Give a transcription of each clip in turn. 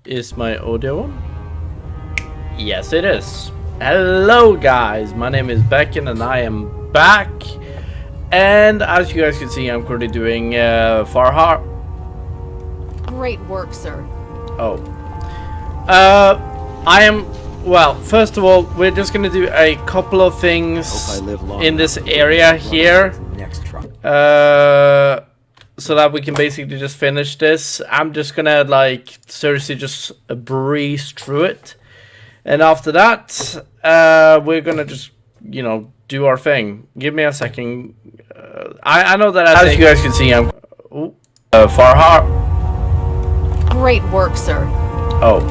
Is my audio on? Yes, it is. Hello guys, my name is Becken and I am back. And as you guys can see, I'm currently doing Far Harbour. Great work, sir. Oh. I am... Well, first of all, we're just going to do a couple of things in this area here. Next truck. So that we can basically just finish this. I'm just gonna like seriously just breeze through it, and after that we're gonna just, you know, do our thing. Give me a second. I know that as you guys can see, I'm Far Harbour. Great work, sir. Oh.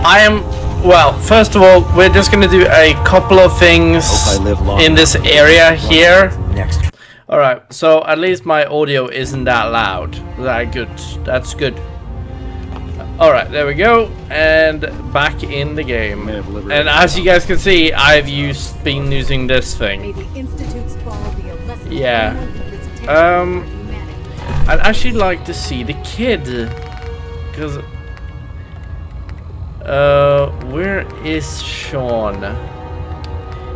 I am... Well, first of all, we're just gonna do a couple of things in this area here. Next. Alright, so at least my audio isn't that loud. That good. That's good. Alright, there we go. And back in the game. And as you guys can see, I've been using this thing. Yeah. I'd actually like to see the kid. Because... where is Sean?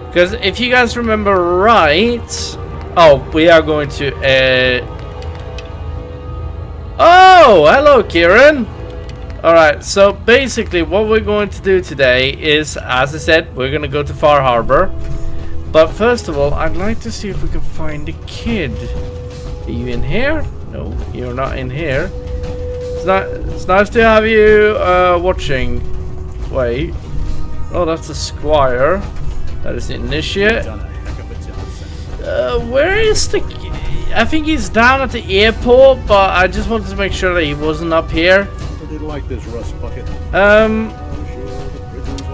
Because if you guys remember right... Oh, we are going to... Oh, hello, Kieran. Alright, so basically what we're going to do today is, as I said, we're going to go to Far Harbour. But first of all, I'd like to see if we can find the kid. Are you in here? No, you're not in here. It's nice to have you watching. Wait. Oh, that's the Squire. That is the Initiate. Where is the... I think he's down at the airport, but I just wanted to make sure that he wasn't up here. Like this rust bucket.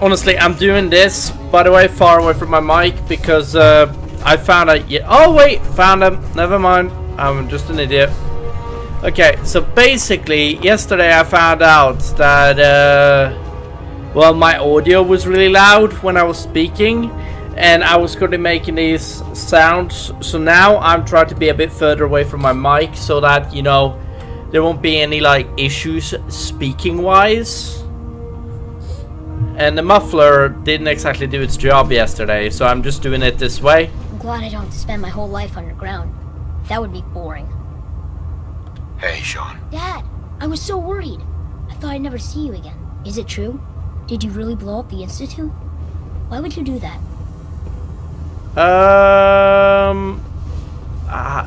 Honestly, I'm doing this, by the way, far away from my mic, because I found out... Oh, wait! Found him. Never mind. I'm just an idiot. Okay, so basically, yesterday I found out that... well, my audio was really loud when I was speaking. And I was going to be making these sounds, so now I'm trying to be a bit further away from my mic so that, you know, there won't be any like issues speaking wise. And the muffler didn't exactly do its job yesterday, so I'm just doing it this way. I'm glad I don't have to spend my whole life underground. That would be boring. Hey, Sean. Dad, I was so worried. I thought I'd never see you again. Is it true? Did you really blow up the Institute? Why would you do that?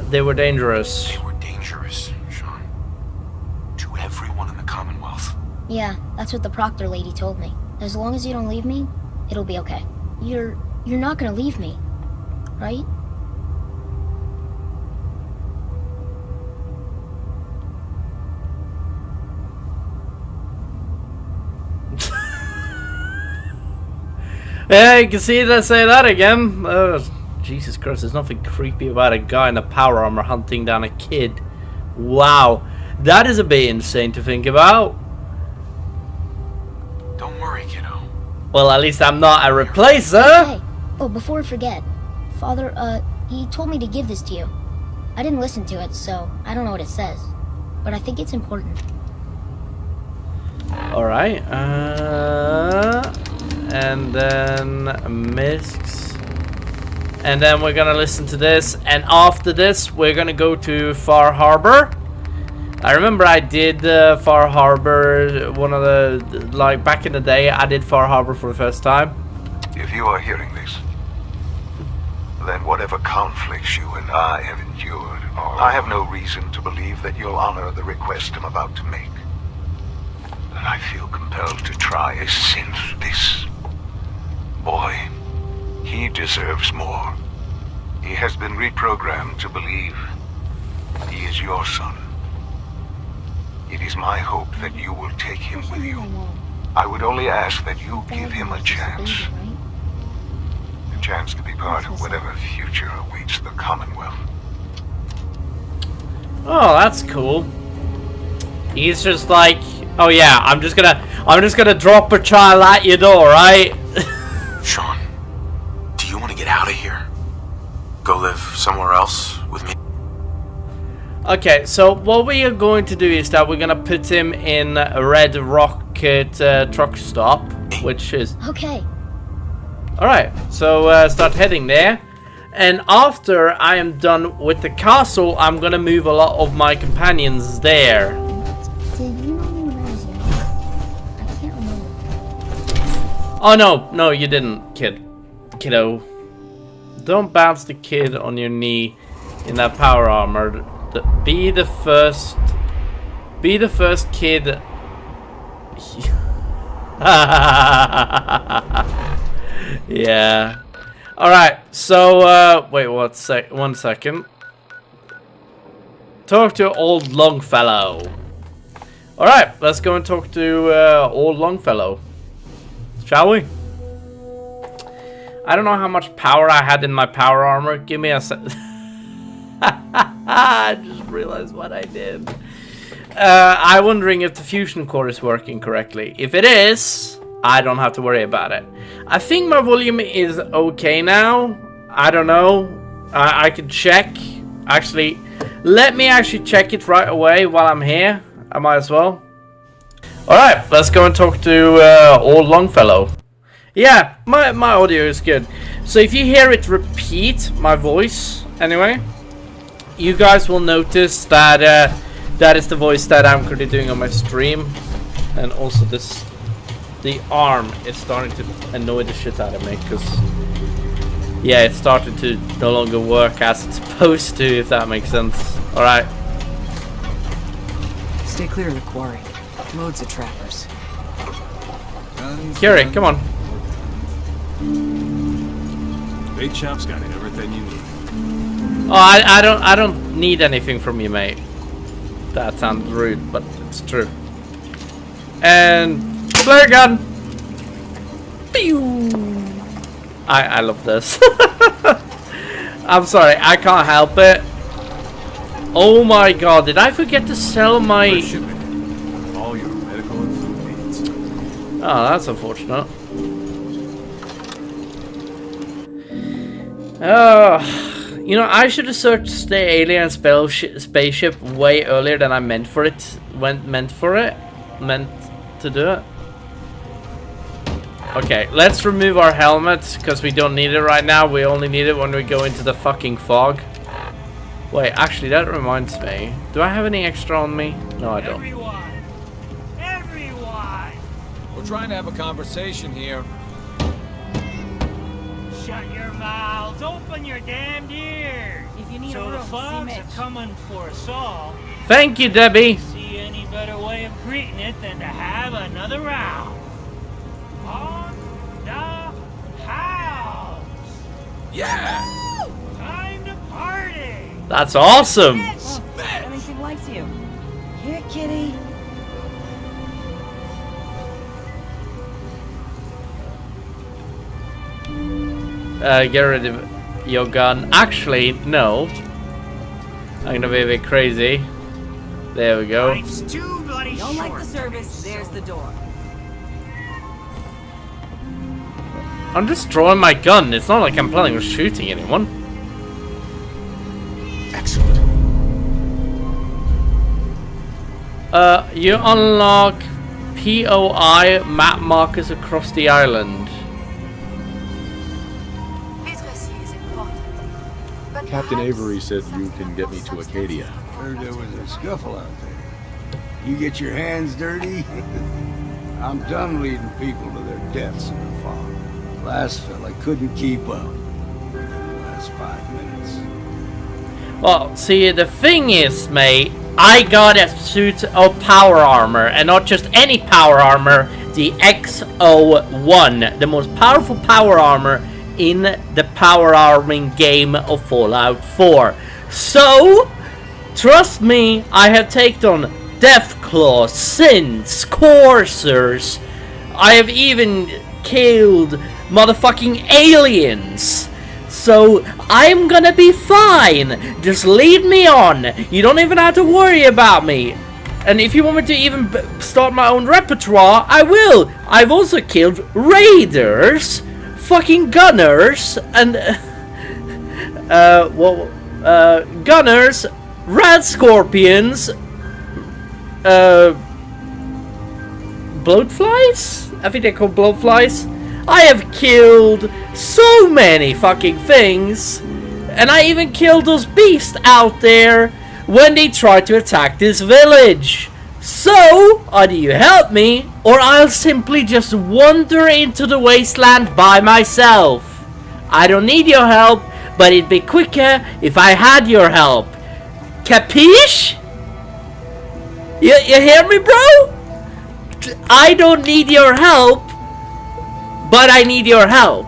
They were dangerous. They were dangerous, Sean. To everyone in the Commonwealth. Yeah, that's what the proctor lady told me. As long as you don't leave me, it'll be okay. You're not gonna leave me, right? Yeah, you can see that. Say that again. Jesus Christ, there's nothing creepy about a guy in a power armor hunting down a kid. Wow, that is a bit insane to think about. Don't worry, kiddo. Well, at least I'm not a replacer. Hey, oh, before I forget, Father, he told me to give this to you. I didn't listen to it, so I don't know what it says, but I think it's important. All right. And then Misks. And then we're gonna listen to this. And after this, we're gonna go to Far Harbour. I remember I did Far Harbour, one of the, like back in the day, I did Far Harbour for the first time. If you are hearing this, then whatever conflicts you and I have endured, I have no reason to believe that you'll honor the request I'm about to make. And I feel compelled to try a synth this. Boy, he deserves more. He has been reprogrammed to believe he is your son. It is my hope that you will take him with you. I would only ask that you give him a chance. A chance to be part of whatever future awaits the Commonwealth. Oh, that's cool. He's just like, oh yeah, I'm just gonna drop a child at your door, right? Sean, do you want to get out of here? Go live somewhere else with me? Okay, so what we are going to do is that we're gonna put him in a Red Rocket truck stop, which is... Okay. Alright, so start heading there. And after I am done with the castle, I'm gonna move a lot of my companions there. Did you know me when I was young? I can't remember. Oh no, you didn't, kiddo. Don't bounce the kid on your knee in that power armor. Be the first kid. Yeah. Alright, so wait, one second. Talk to old Longfellow. Alright, let's go and talk to old Longfellow. Shall we? I don't know how much power I had in my power armor. Give me a sec. I just realized what I did. I'm wondering if the fusion core is working correctly. If it is, I don't have to worry about it. I think my volume is okay now. I don't know. I can check. Actually, let me actually check it right away while I'm here. I might as well. Alright, let's go and talk to old Longfellow. Yeah, my audio is good. So if you hear it repeat, my voice, anyway, you guys will notice that that is the voice that I'm currently doing on my stream. And also the arm is starting to annoy the shit out of me, because yeah, it's starting to no longer work as it's supposed to, if that makes sense. Alright. Stay clear of the quarry. Loads of trappers. Curie, come on. Big chop's got everything you need. Oh, I don't need anything from you, mate. That sounds rude, but it's true. And flare gun. Pew! I love this. I'm sorry, I can't help it. Oh my god, did I forget to sell my... All your medical and food needs. Oh, that's unfortunate. You know, I should have searched the alien spaceship way earlier than I meant for it. Meant to do it. Okay, let's remove our helmets because we don't need it right now. We only need it when we go into the fucking fog. Wait, actually, that reminds me. Do I have any extra on me? No, I don't. Everyone! We're trying to have a conversation here. Shut your mouths! Open your damned ears! If you need So a the room, see fogs Mitch. are coming for us all. Thank you, Debbie. See any better way of greeting it than to have another round? On the house! Yeah! Time to party! That's awesome. Oh, Remington likes you. Here, kitty. Get rid of your gun. Actually, no. I'm gonna be a bit crazy. There we go. Life's too bloody Don't short. like the service, there's the door. I'm just drawing my gun. It's not like I'm planning on shooting anyone. Excellent. You unlock POI map markers across the island. Captain Avery said you can get me to Acadia. Heard there was a scuffle out there. You get your hands dirty? I'm done leading people to their deaths in the fog. Last fella couldn't keep up. The last 5 minutes. Well, see, the thing is, mate, I got a suit of power armor, and not just any power armor, the XO1, the most powerful power armor in the power arming game of Fallout 4. So, trust me, I have taken on Deathclaws, Synths, Coursers. I have even killed motherfucking aliens. So, I'm gonna be fine. Just lead me on. You don't even have to worry about me. And if you want me to even start my own repertoire, I will. I've also killed raiders, fucking gunners, and gunners, red scorpions, bloatflies? I think they're called bloatflies. I have killed so many fucking things, and I even killed those beasts out there when they tried to attack this village. So, either you help me, or I'll simply just wander into the wasteland by myself. I don't need your help, but it'd be quicker if I had your help. Capiche? You hear me, bro? I don't need your help, but I need your help.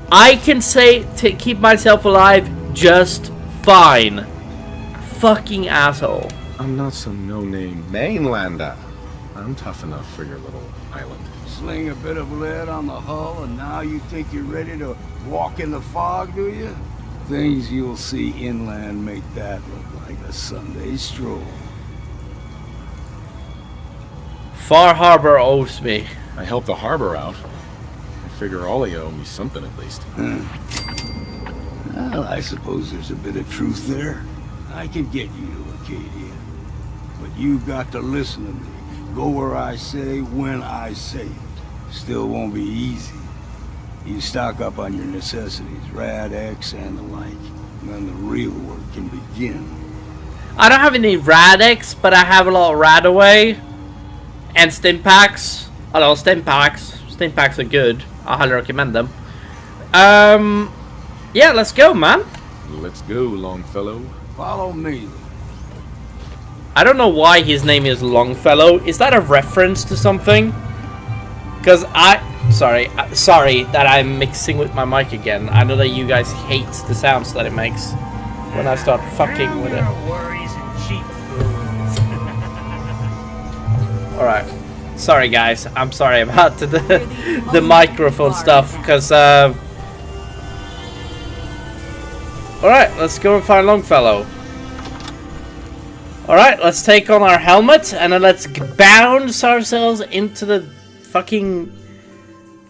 I can say to keep myself alive just fine. Fucking asshole. I'm not some no-name mainlander. I'm tough enough for your little island. Sling a bit of lead on the hull, and now you think you're ready to walk in the fog, do you? Things you'll see inland make that look like a Sunday stroll. Far Harbour owes me. I helped the harbor out. I figure all of you owe me something at least. Well, I suppose there's a bit of truth there. I can get you to Acadia. But you've got to listen to me. Go where I say, when I say it. Still won't be easy. You stock up on your necessities, Rad-X and the like. And then the real work can begin. I don't have any Rad-X, but I have a lot of Radaway. And Stimpaks. Although Stimpaks are good. I highly recommend them. Yeah, let's go, man. Let's go, Longfellow. Follow me. I don't know why his name is Longfellow. Is that a reference to something? Because sorry that I'm mixing with my mic again. I know that you guys hate the sounds that it makes when I start fucking with it. Worries and cheap foods. Alright. Sorry guys, I'm sorry about the microphone stuff, because alright, let's go and find Longfellow. Alright, let's take on our helmet, and then let's bounce ourselves into the fucking...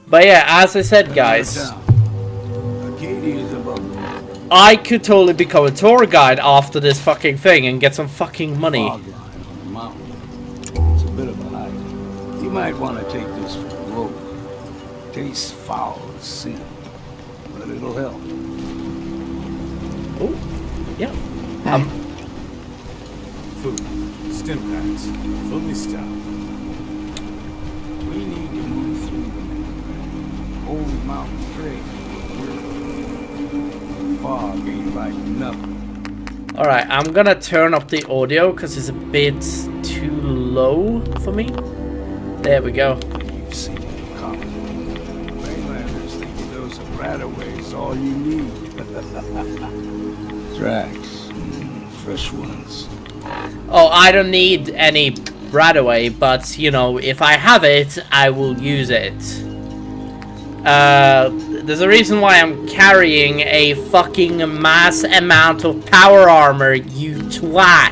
But yeah, as I said guys, I could totally become a tour guide after this fucking thing and get some fucking money. It's a bit of a hike. You might want to take this for a road. Tastes foul as sin, but it'll help. Oh, yeah. Food, stim packs, fully stocked. We need to move through the old mountain trail. Fog ain't like nothing. Alright, I'm gonna turn up the audio because it's a bit too low for me. There we go. You've seen it coming. Mainlanders think those Radaways all you need. Tracks, fresh ones. Oh, I don't need any Radaway, but, you know, if I have it, I will use it. There's a reason why I'm carrying a fucking mass amount of power armor, you twat.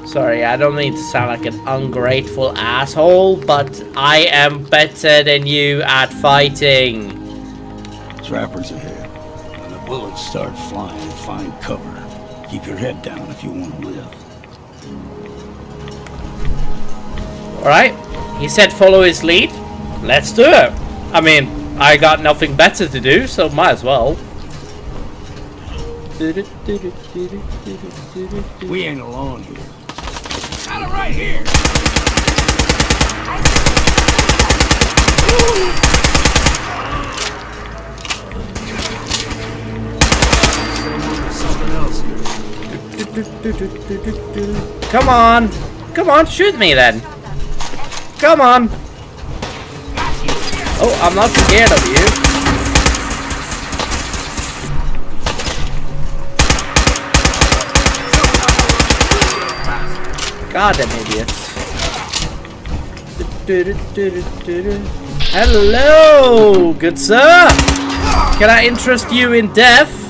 Sorry, I don't mean to sound like an ungrateful asshole, but I am better than you at fighting. Trappers ahead. When the bullets start flying, find cover. Keep your head down if you want to live. Alright, he said follow his lead. Let's do it. I mean, I got nothing better to do, so might as well. We ain't alone here. Got it right here! Come on! Come on, shoot me then! Come on! Oh, I'm not scared of you. God damn idiots. Hello, good sir! Can I interest you in death?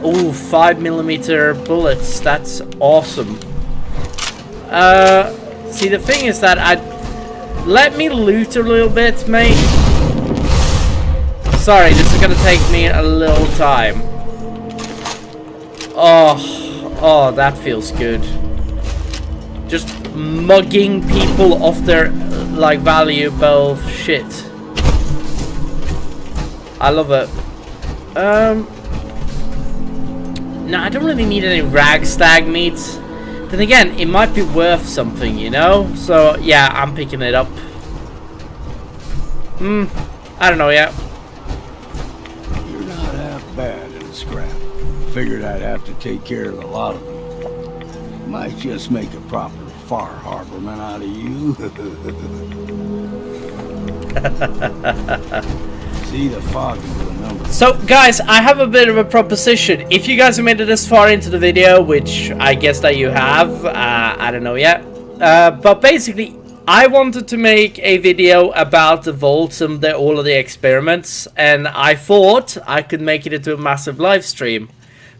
Oh, 5mm bullets. That's awesome. See, the thing is that let me loot a little bit, mate. Sorry, this is gonna take me a little time. Oh, that feels good. Just mugging people off their, like, valuable shit. I love it. No, I don't really need any ragstag meats. Then again, it might be worth something, you know? So, yeah, I'm picking it up. I don't know yet. You're not half bad in a scrap. Figured I'd have to take care of a lot of them. Might just make a proper Far Harborman out of you. See the fog into the numbers. So, guys, I have a bit of a proposition. If you guys have made it this far into the video, which I guess that you have, I don't know yet. But basically, I wanted to make a video about the vaults and all of the experiments, and I thought I could make it into a massive live stream.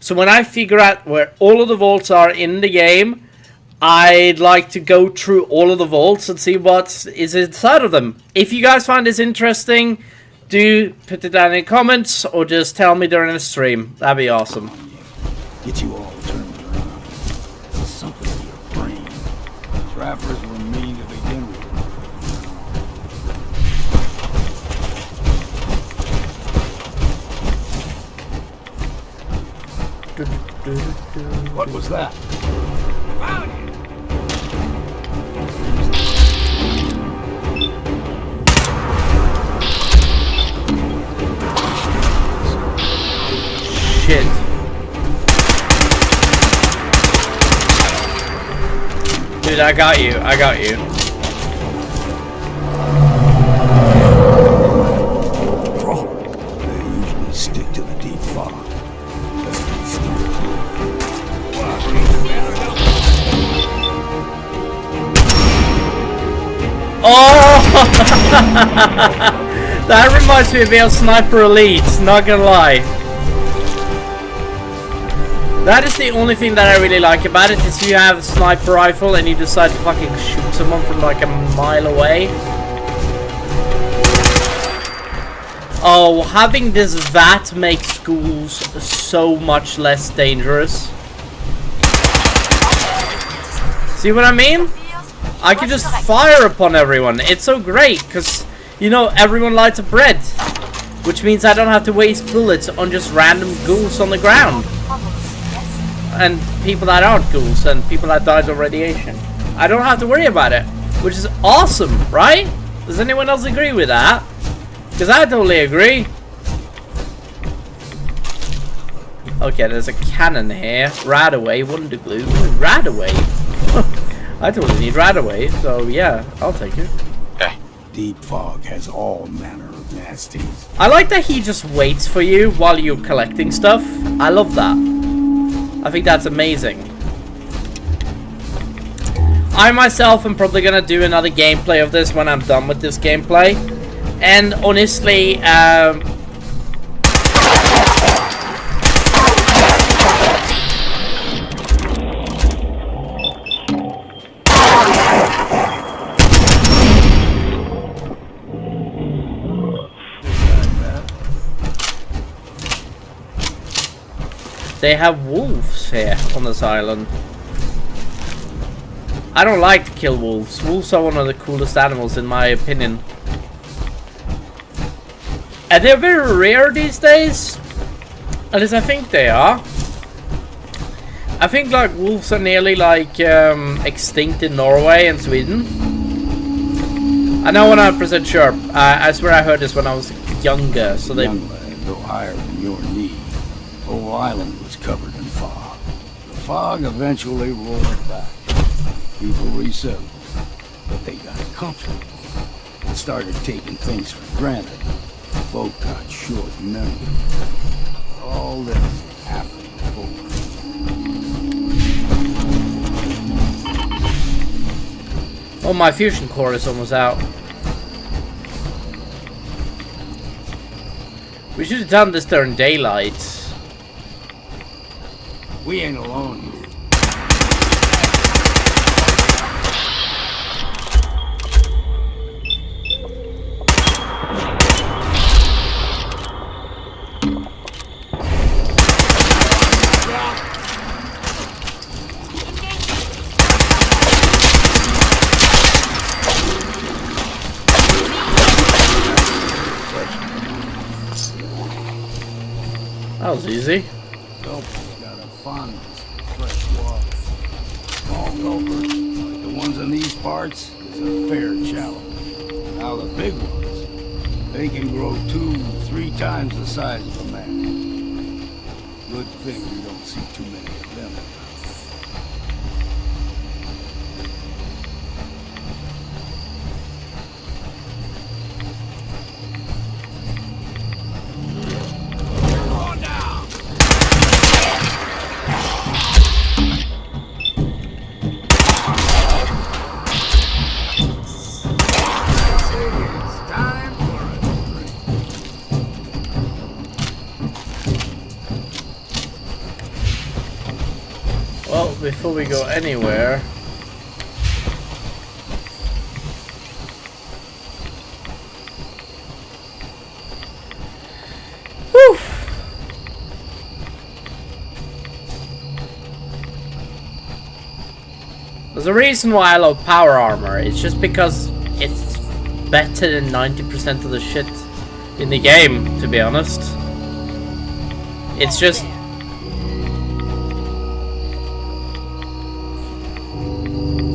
So when I figure out where all of the vaults are in the game, I'd like to go through all of the vaults and see what is inside of them. If you guys find this interesting, do put it down in the comments or just tell me during the stream. That'd be awesome. Get you all turned around. Something in your brain. Trappers were mean to begin with. What was that? Found you. Shit. Dude, I got you. I got you. They usually stick to the deep fog. Oh! That reminds me of the Sniper Elite, not gonna lie. That is the only thing that I really like about it, is you have a sniper rifle and you decide to fucking shoot someone from like a mile away. Oh, having this VAT makes schools so much less dangerous. See what I mean? I can just fire upon everyone. It's so great, because, you know, everyone lights up red. Which means I don't have to waste bullets on just random ghouls on the ground. And people that aren't ghouls, and people that died of radiation. I don't have to worry about it. Which is awesome, right? Does anyone else agree with that? Because I totally agree. Okay, there's a cannon here. Radaway, Wonder Glue. Radaway? I totally need Radaway, so yeah, I'll take it. Hey. Deep fog has all manner of nasties. I like that he just waits for you while you're collecting stuff. I love that. I think that's amazing. I myself am probably gonna do another gameplay of this when I'm done with this gameplay. And honestly, they have wolves here on this island. I don't like to kill wolves. Wolves are one of the coolest animals in my opinion. And they're very rare these days. At least I think they are. I think like wolves are nearly like extinct in Norway and Sweden. I'm not 100% sure. I swear I heard this when I was younger. So they Young lad, go higher than your knee. The whole island was covered in fog. The fog eventually rolled back. People resettled, but they got comfortable and started taking things for granted. Folk got short memory. All this happened before. Oh, my fusion core is almost out. We should have done this during daylight. We ain't alone here. That was easy. Gulper's got a fondness for fresh water. Small gulper, like the ones in these parts, is a fair challenge. Now the big ones, they can grow 2-3 times the size of a man. Good thing you don't see too many of them. Well, before we go anywhere, whew. There's a reason why I love power armor. It's just because it's better than 90% of the shit in the game, to be honest. It's just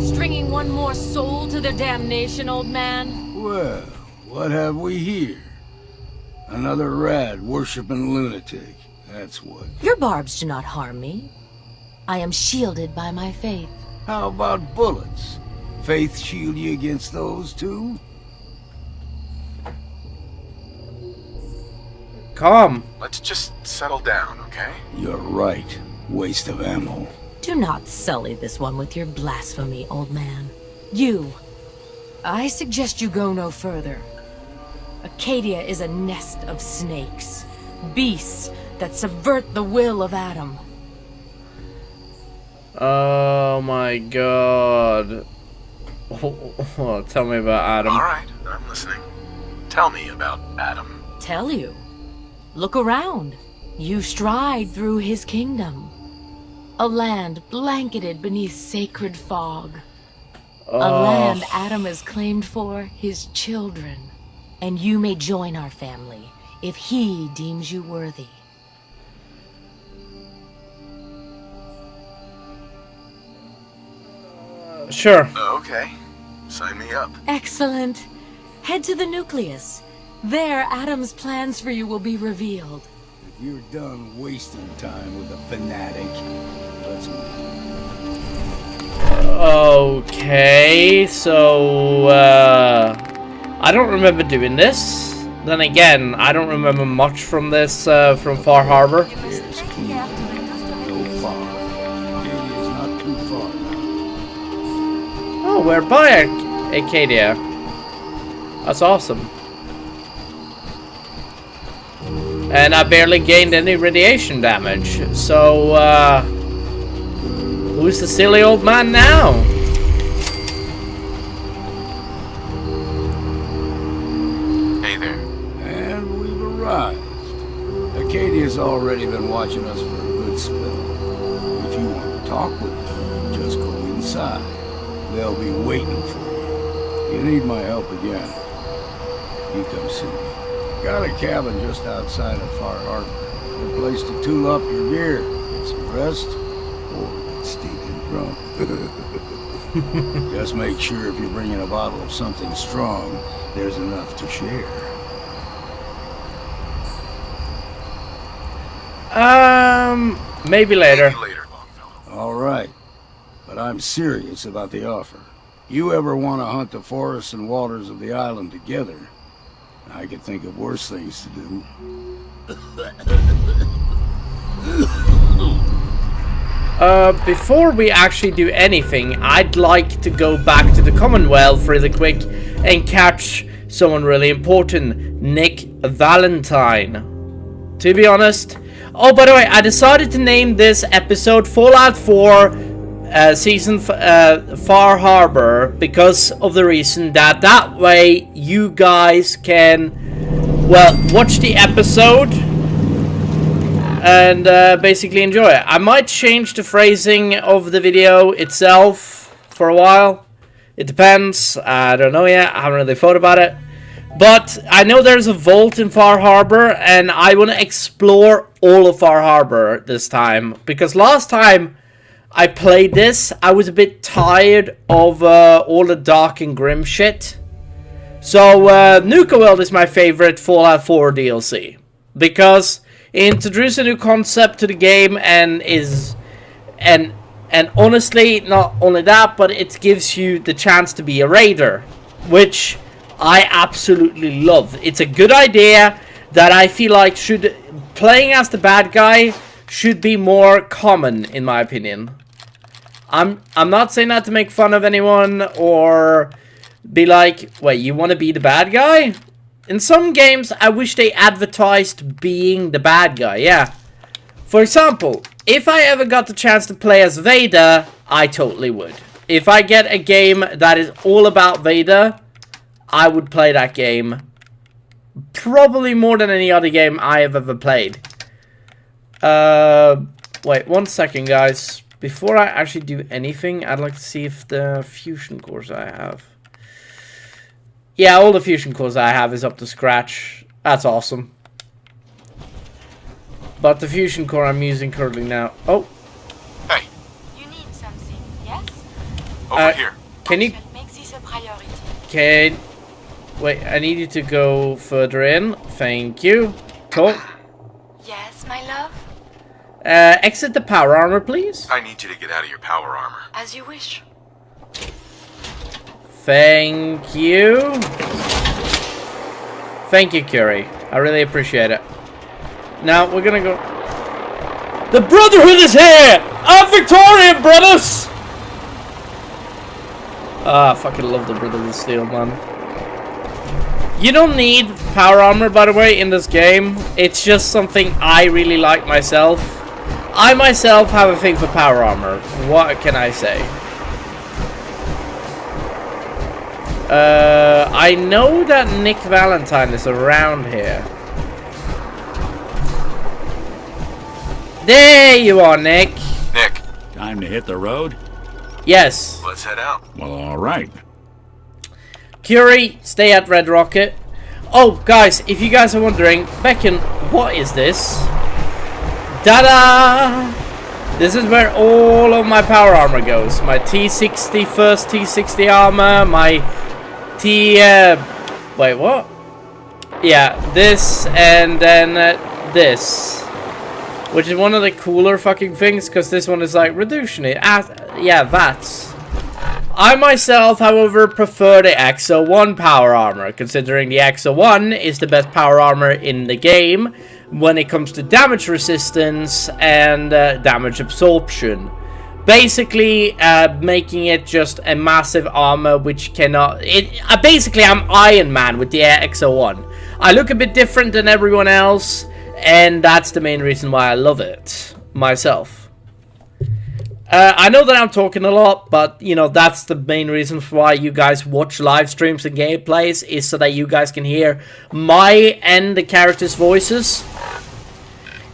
Stringing one more soul to their damnation, old man? Well, what have we here? Another rad worshipping lunatic. That's what. Your barbs do not harm me. I am shielded by my faith. How about bullets? Faith shield you against those too? calm. Let's just settle down, okay? You're right. Waste of ammo. Do not sully this one with your blasphemy, old man. You. I suggest you go no further. Acadia is a nest of snakes. Beasts that subvert the will of Adam. Oh my god. Oh, tell me about Adam. Alright, I'm listening. Tell me about Adam. Tell you. Look around. You stride through his kingdom. A land blanketed beneath sacred fog. A land Adam has claimed for his children. And you may join our family if he deems you worthy. Sure. Okay. Sign me up. Excellent. Head to the nucleus. There, Adam's plans for you will be revealed. If you're done wasting time with a fanatic, let's move. Okay, so, I don't remember doing this. Then again, I don't remember much from this, from Far Harbor. Here's key. Go far. Acadia's not too far now. Oh, we're by Acadia. That's awesome. And I barely gained any radiation damage. So, who's the silly old man now? Hey there. And we've arrived. Acadia's already been watching us for a good spell. If you want to talk with them, just go inside. They'll be waiting for you. You need my help again, you come see me. Got a cabin just outside of Far Harbour. Good place to tool up your gear, get some rest, or get stinking drunk. Just make sure if you're bringing a bottle of something strong, there's enough to share. Maybe later. Maybe later, Longfellow. All right, but I'm serious about the offer. You ever want to hunt the forests and waters of the island together, I could think of worse things to do. Before we actually do anything, I'd like to go back to the Commonwealth really quick and catch someone really important, Nick Valentine. To be honest. Oh, by the way, I decided to name this episode Fallout 4 Season Far Harbor because of the reason that way you guys can, well, watch the episode and basically enjoy it. I might change the phrasing of the video itself for a while. It depends. I don't know yet. I haven't really thought about it. But I know there's a vault in Far Harbor and I want to explore all of Far Harbor this time. Because last time I played this, I was a bit tired of all the dark and grim shit. So Nuka World is my favorite Fallout 4 DLC. Because it introduces a new concept to the game and honestly, not only that, but it gives you the chance to be a raider, which I absolutely love. It's a good idea that I feel like playing as the bad guy should be more common, in my opinion. I'm not saying that to make fun of anyone or be like, wait, you want to be the bad guy? In some games, I wish they advertised being the bad guy, yeah. For example, if I ever got the chance to play as Vader, I totally would. If I get a game that is all about Vader, I would play that game. Probably more than any other game I have ever played. Wait, 1 second, guys. Before I actually do anything, I'd like to see if the fusion cores I have. Yeah, all the fusion cores I have is up to scratch. That's awesome. But the fusion core I'm using currently now. Oh. Hey. You need something, yes? Over here. Can you... Make this a priority. Can... Wait, I need you to go further in. Thank you. Cool. Yes, my love? Exit the power armor, please. I need you to get out of your power armor. As you wish. Thank you. Thank you, Curie. I really appreciate it. Now, we're gonna go... The Brotherhood is here! I'm Victorian, brothers! I fucking love the Brotherhood of Steel, man. You don't need power armor, by the way, in this game. It's just something I really like myself. I myself have a thing for power armor. What can I say? I know that Nick Valentine is around here. There you are, Nick. Nick. Time to hit the road? Yes. Let's head out. Well, all right. Curie, stay at Red Rocket. Oh, guys, if you guys are wondering, Beacon, what is this? Ta-da! This is where all of my power armor goes. My T60, first T60 armor, my wait, what? Yeah, this, and then this. Which is one of the cooler fucking things, because this one is like reducing it. Yeah, VATS. I myself, however, prefer the XO1 power armor, considering the XO1 is the best power armor in the game when it comes to damage resistance and damage absorption. Basically, making it just a massive armor which cannot... basically, I'm Iron Man with the XO1. I look a bit different than everyone else, and that's the main reason why I love it myself. I know that I'm talking a lot, but, you know, that's the main reason for why you guys watch live streams and gameplays, is so that you guys can hear my and the characters' voices.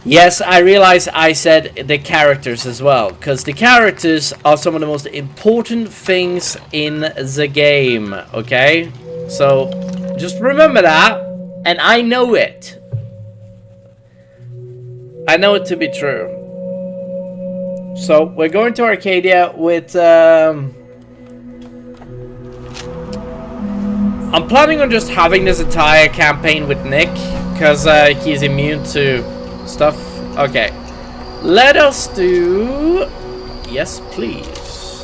Yes, I realize I said the characters as well, because the characters are some of the most important things in the game, okay? So, just remember that, and I know it. I know it to be true. So, we're going to Arcadia with, I'm planning on just having this entire campaign with Nick, because he's immune to stuff. Okay. Let us do... Yes, please.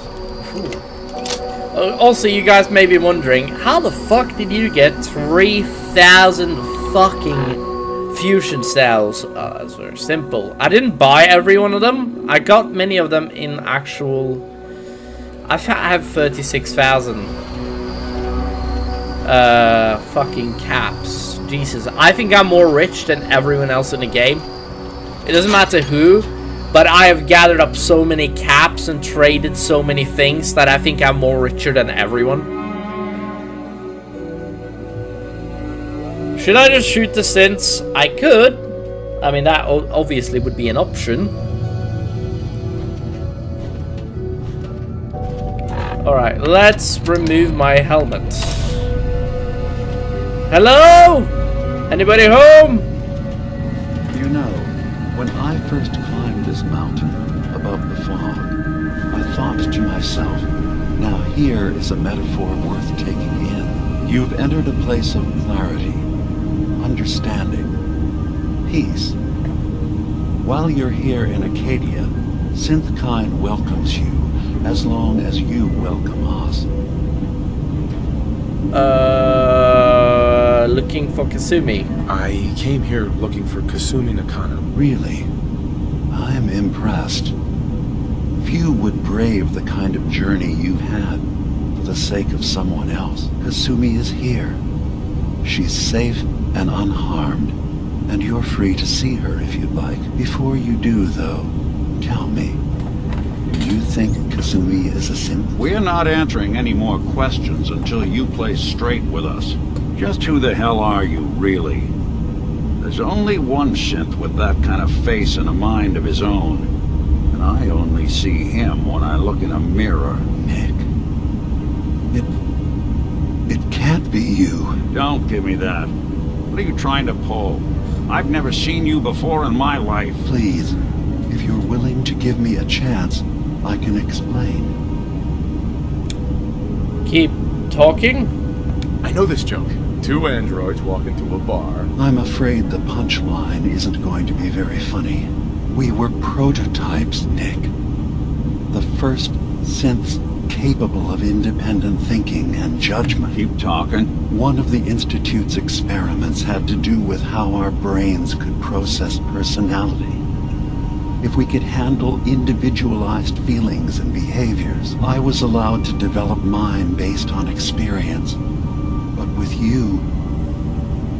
Also, you guys may be wondering, how the fuck did you get 3,000 fucking fusion cells? That's very simple. I didn't buy every one of them. I got many of them in actual... I have 36,000 fucking caps. Jesus, I think I'm more rich than everyone else in the game. It doesn't matter who, but I have gathered up so many caps and traded so many things that I think I'm more richer than everyone. Should I just shoot the synths? I could. I mean, that obviously would be an option. Alright, let's remove my helmet. Hello? Anybody home? You know, yourself. Now here is a metaphor worth taking in. You've entered a place of clarity, understanding, peace. While you're here in Acadia, Synthkind welcomes you as long as you welcome us. Looking for Kasumi. I came here looking for Kasumi Nakano. Really? I'm impressed. Few would brave the kind of journey you've had for the sake of someone else. Kasumi is here. She's safe and unharmed, and you're free to see her if you'd like. Before you do, though, tell me, do you think Kasumi is a synth? We're not answering any more questions until you play straight with us. Just who the hell are you, really? There's only one synth with that kind of face and a mind of his own. And I only see him when I look in a mirror. Nick. It can't be you. Don't give me that. What are you trying to pull? I've never seen you before in my life. Please, if you're willing to give me a chance, I can explain. Keep talking? I know this joke. Two androids walk into a bar. I'm afraid the punchline isn't going to be very funny. We were prototypes, Nick. The first synths capable of independent thinking and judgment. Keep talking. One of the Institute's experiments had to do with how our brains could process personality. If we could handle individualized feelings and behaviors, I was allowed to develop mine based on experience. But with you,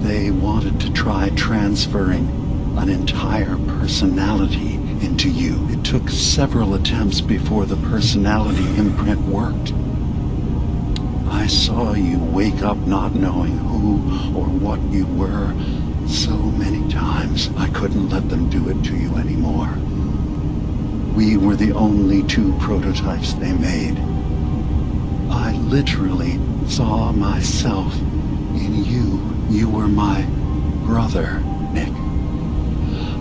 they wanted to try transferring an entire personality into you. It took several attempts before the personality imprint worked. I saw you wake up not knowing who or what you were so many times. I couldn't let them do it to you anymore. We were the only two prototypes they made. I literally saw myself in you. You were my brother, Nick.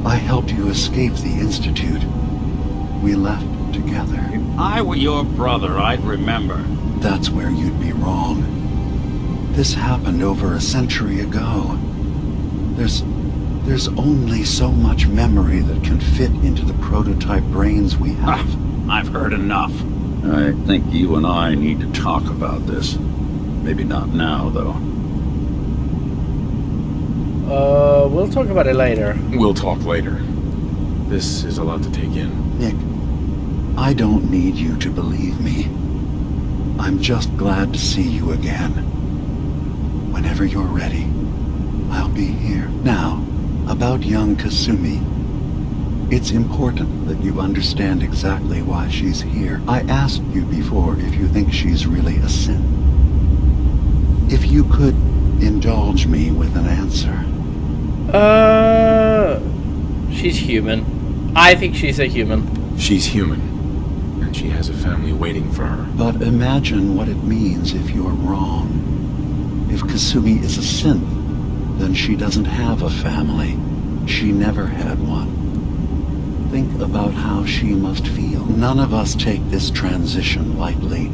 I helped you escape the Institute. We left together. If I were your brother, I'd remember. That's where you'd be wrong. This happened over a century ago. There's only so much memory that can fit into the prototype brains we have. I've heard enough. I think you and I need to talk about this. Maybe not now, though. We'll talk about it later. We'll talk later. This is a lot to take in. Nick, I don't need you to believe me. I'm just glad to see you again. Whenever you're ready, I'll be here. Now, about young Kasumi. It's important that you understand exactly why she's here. I asked you before if you think she's really a synth. If you could indulge me with an answer. She's human. I think she's a human. She's human. And she has a family waiting for her. But imagine what it means if you're wrong. If Kasumi is a synth, then she doesn't have a family. She never had one. Think about how she must feel. None of us take this transition lightly.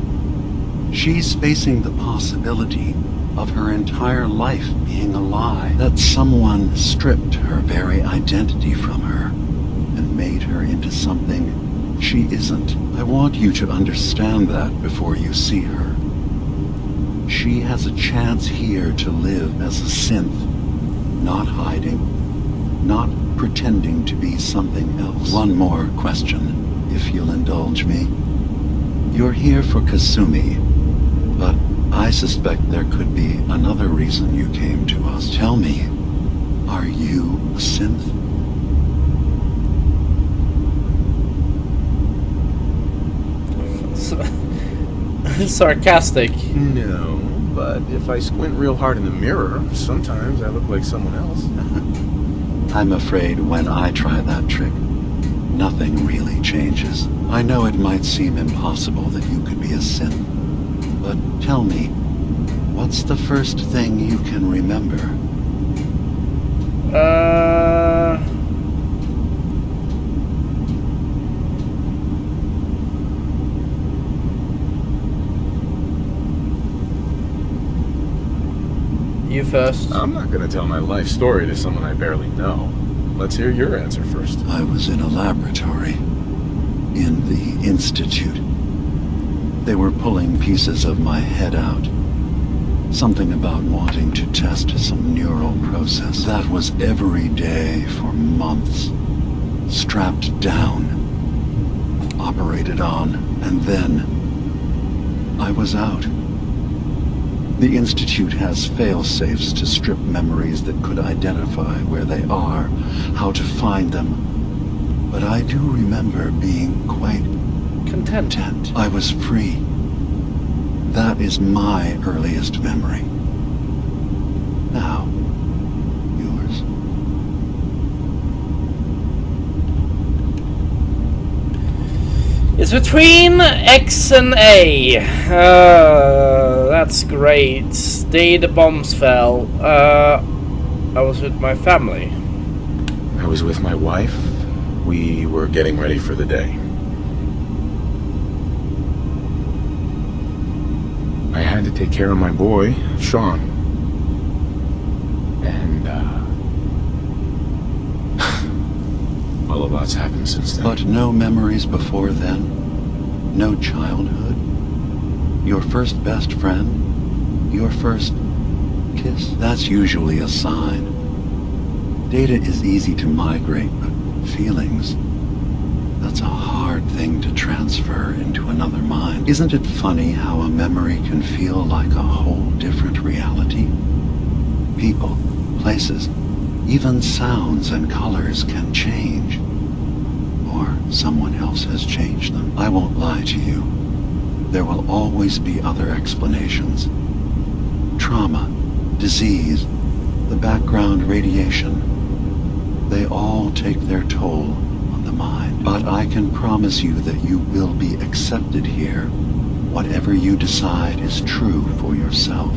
She's facing the possibility of her entire life being a lie. That someone stripped her very identity from her and made her into something she isn't. I want you to understand that before you see her. She has a chance here to live as a synth, not hiding, not pretending to be something else. One more question, if you'll indulge me. You're here for Kasumi, but I suspect there could be another reason you came to us. Tell me, are you a synth? Sarcastic. No, but if I squint real hard in the mirror, sometimes I look like someone else. I'm afraid when I try that trick, nothing really changes. I know it might seem impossible that you could be a synth, but tell me, what's the first thing you can remember? You first. I'm not gonna tell my life story to someone I barely know. Let's hear your answer first. I was in a laboratory. In the Institute. They were pulling pieces of my head out. Something about wanting to test some neural process. That was every day for months. Strapped down. Operated on. And then I was out. The Institute has fail-safes to strip memories that could identify where they are, how to find them. But I do remember being quite content. I was free. That is my earliest memory. Now, yours. It's between X and A. That's great. Day the bombs fell. I was with my family. I was with my wife. We were getting ready for the day. I had to take care of my boy, Sean. And, well, a lot's happened since then. But no memories before then? No childhood? Your first best friend? Your first kiss? That's usually a sign. Data is easy to migrate, but feelings, that's a hard thing to transfer into another mind. Isn't it funny how a memory can feel like a whole different reality? People, places, even sounds and colors can change. Or someone else has changed them. I won't lie to you. There will always be other explanations. Trauma, disease, the background radiation. They all take their toll on the mind. But I can promise you that you will be accepted here, whatever you decide is true for yourself.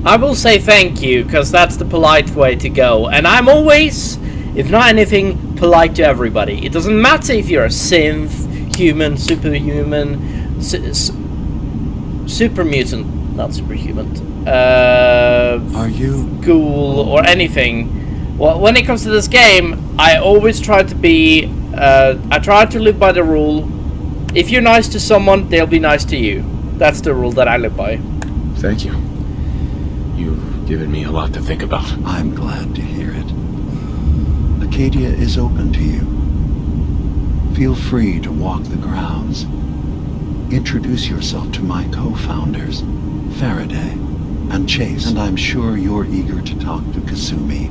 I will say thank you, because that's the polite way to go. And I'm always, if not anything, polite to everybody. It doesn't matter if you're a synth, human, superhuman, super mutant, not superhuman. Are you ghoul or anything? Well, when it comes to this game, I always try to be. I try to live by the rule: if you're nice to someone, they'll be nice to you. That's the rule that I live by. Thank you. You've given me a lot to think about. I'm glad to hear it. Acadia is open to you. Feel free to walk the grounds. Introduce yourself to my co-founders, Faraday and Chase, and I'm sure you're eager to talk to Kasumi.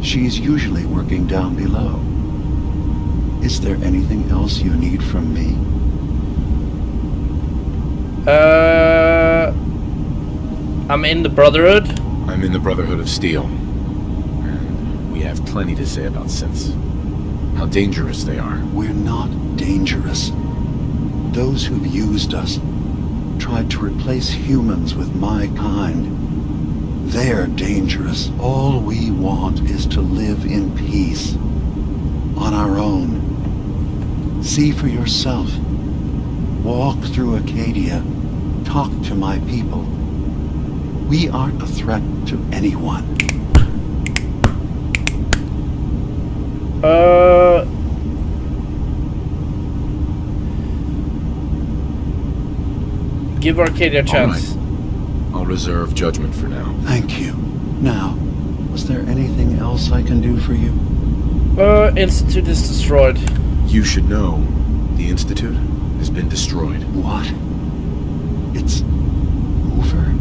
She's usually working down below. Is there anything else you need from me? I'm in the Brotherhood. I'm in the Brotherhood of Steel. And we have plenty to say about synths. How dangerous they are. We're not dangerous. Those who've used us, tried to replace humans with my kind, they're dangerous. All we want is to live in peace, on our own. See for yourself. Walk through Acadia. Talk to my people. We aren't a threat to anyone. Give Arcadia a chance. All right. I'll reserve judgment for now. Thank you. Now, was there anything else I can do for you? Institute is destroyed. You should know, the Institute has been destroyed. What? It's over?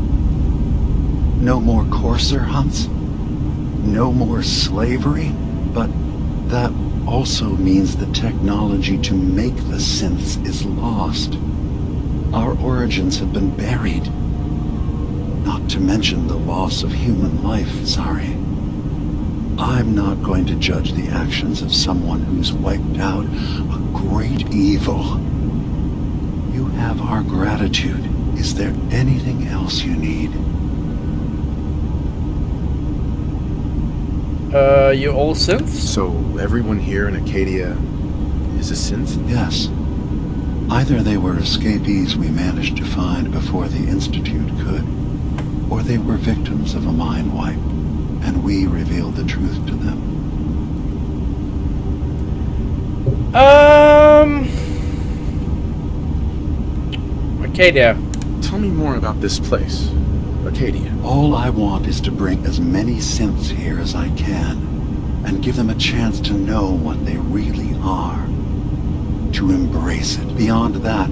No more courser hunts? No more slavery? But that also means the technology to make the synths is lost. Our origins have been buried. Not to mention the loss of human life, sorry. I'm not going to judge the actions of someone who's wiped out a great evil. You have our gratitude. Is there anything else you need? You all synths? So everyone here in Acadia is a synth? Yes. Either they were escapees we managed to find before the Institute could, or they were victims of a mind wipe, and we revealed the truth to them. Arcadia. Tell me more about this place, Arcadia. All I want is to bring as many synths here as I can, and give them a chance to know what they really are. To embrace it. Beyond that,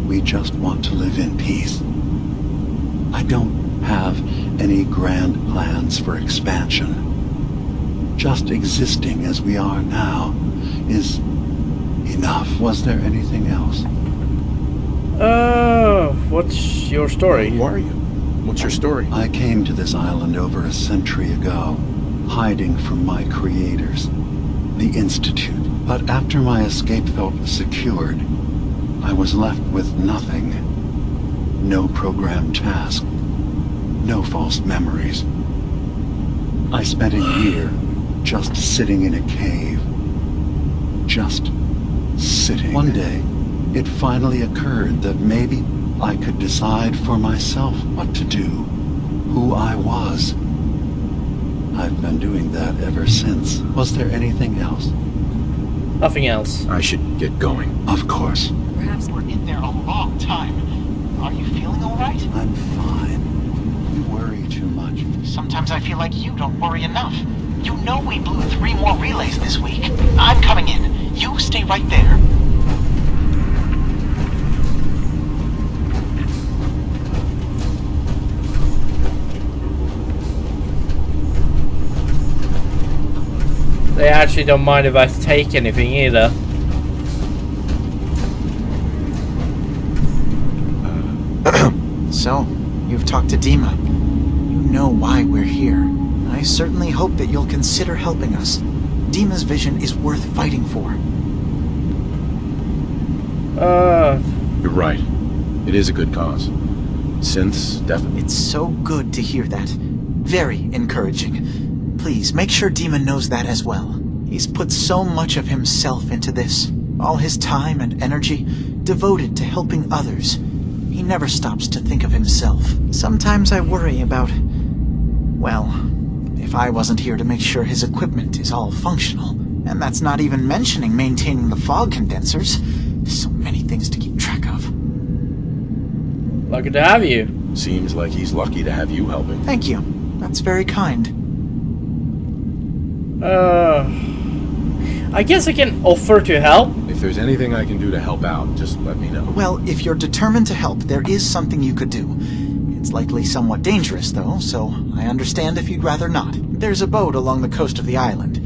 we just want to live in peace. I don't have any grand plans for expansion. Just existing as we are now is enough. Was there anything else? What's your story? Who are you? What's your story? I came to this island over a century ago, hiding from my creators, the Institute. But after my escape felt secured, I was left with nothing. No programmed task. No false memories. I spent a year just sitting in a cave. Just sitting. One day, it finally occurred that maybe I could decide for myself what to do, who I was. I've been doing that ever since. Was there anything else? Nothing else. I should get going. Of course. Perhaps we're in there a long time. Are you feeling all right? I'm fine. You worry too much. Sometimes I feel like you don't worry enough. You know we blew 3 more relays this week. I'm coming in. You stay right there. They actually don't mind if I take anything either. So, you've talked to Dima. You know why we're here. I certainly hope that you'll consider helping us. Dima's vision is worth fighting for. You're right. It is a good cause. Synths, definitely. It's so good to hear that. Very encouraging. Please, make sure Dima knows that as well. He's put so much of himself into this. All his time and energy devoted to helping others. He never stops to think of himself. Sometimes I worry about... well, if I wasn't here to make sure his equipment is all functional. And that's not even mentioning maintaining the fog condensers. So many things to keep track of. Lucky to have you. Seems like he's lucky to have you helping. Thank you. That's very kind. I guess I can offer to help. If there's anything I can do to help out, just let me know. Well, if you're determined to help, there is something you could do. It's likely somewhat dangerous, though, so I understand if you'd rather not. There's a boat along the coast of the island.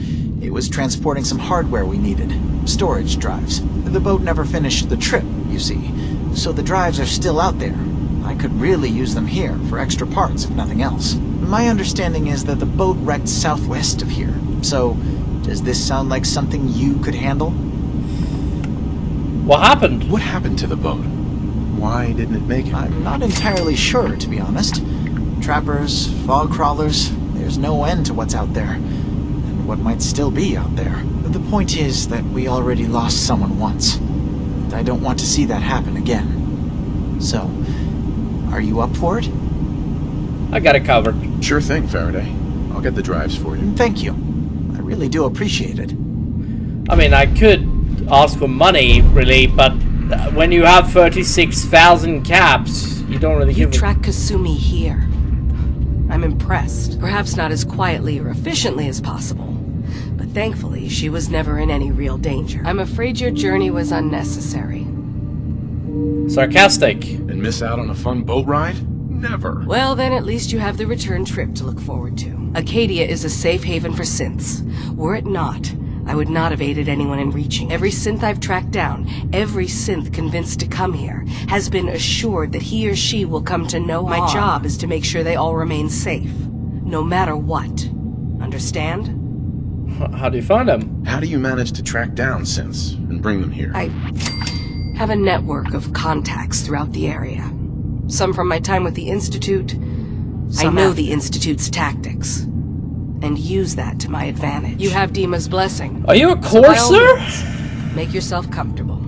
It was transporting some hardware we needed. Storage drives. The boat never finished the trip, you see. So the drives are still out there. I could really use them here for extra parts, if nothing else. My understanding is that the boat wrecked southwest of here. So, does this sound like something you could handle? What happened? What happened to the boat? Why didn't it make it? I'm not entirely sure, to be honest. Trappers, fog crawlers, there's no end to what's out there. And what might still be out there. But the point is that we already lost someone once. And I don't want to see that happen again. So, are you up for it? I got it covered. Sure thing, Faraday. I'll get the drives for you. Thank you. I really do appreciate it. I mean, I could ask for money, really, but when you have 36,000 caps, you don't really You give track Kasumi here. I'm impressed. Perhaps not as quietly or efficiently as possible, but thankfully she was never in any real danger. I'm afraid your journey was unnecessary. Sarcastic. And miss out on a fun boat ride? Never. Well, then at least you have the return trip to look forward to. Acadia is a safe haven for synths. Were it not, I would not have aided anyone in reaching. Every synth I've tracked down, every synth convinced to come here, has been assured that he or she will come to no harm. My job is to make sure they all remain safe, no matter what. Understand? How do you find them? How do you manage to track down synths and bring them here? I have a network of contacts throughout the area. Some from my time with the Institute. I know the Institute's tactics, and use that to my advantage. You have Dima's blessing. Are you a So by all courser? means, make yourself comfortable.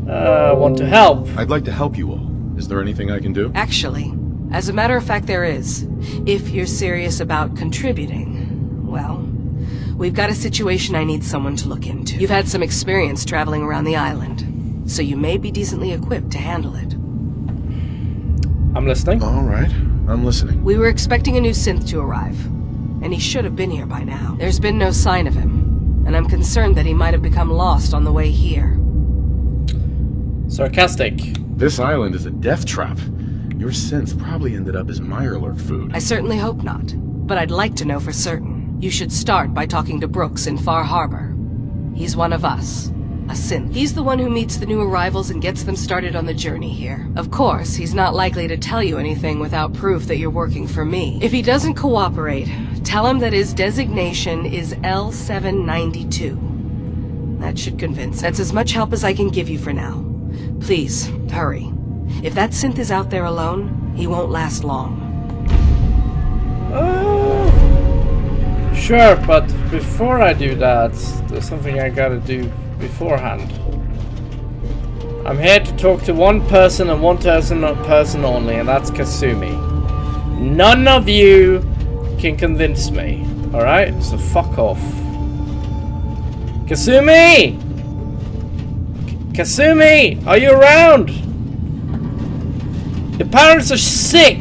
Want to help. I'd like to help you all. Is there anything I can do? Actually, as a matter of fact, there is. If you're serious about contributing, well, we've got a situation I need someone to look into. You've had some experience traveling around the island, so you may be decently equipped to handle it. I'm listening. All right, I'm listening. We were expecting a new synth to arrive, and he should have been here by now. There's been no sign of him, and I'm concerned that he might have become lost on the way here. Sarcastic. This island is a death trap. Your synth probably ended up as Mirelurk food. I certainly hope not, but I'd like to know for certain. You should start by talking to Brooks in Far Harbor. He's one of us. A synth. He's the one who meets the new arrivals and gets them started on the journey here. Of course, he's not likely to tell you anything without proof that you're working for me. If he doesn't cooperate, tell him that his designation is L792. That should convince him. That's as much help as I can give you for now. Please, hurry. If that synth is out there alone, he won't last long. Sure, but before I do that, there's something I gotta do beforehand. I'm here to talk to one person and one person only, and that's Kasumi. None of you can convince me, alright? So fuck off. Kasumi! Kasumi! Are you around? Your parents are sick!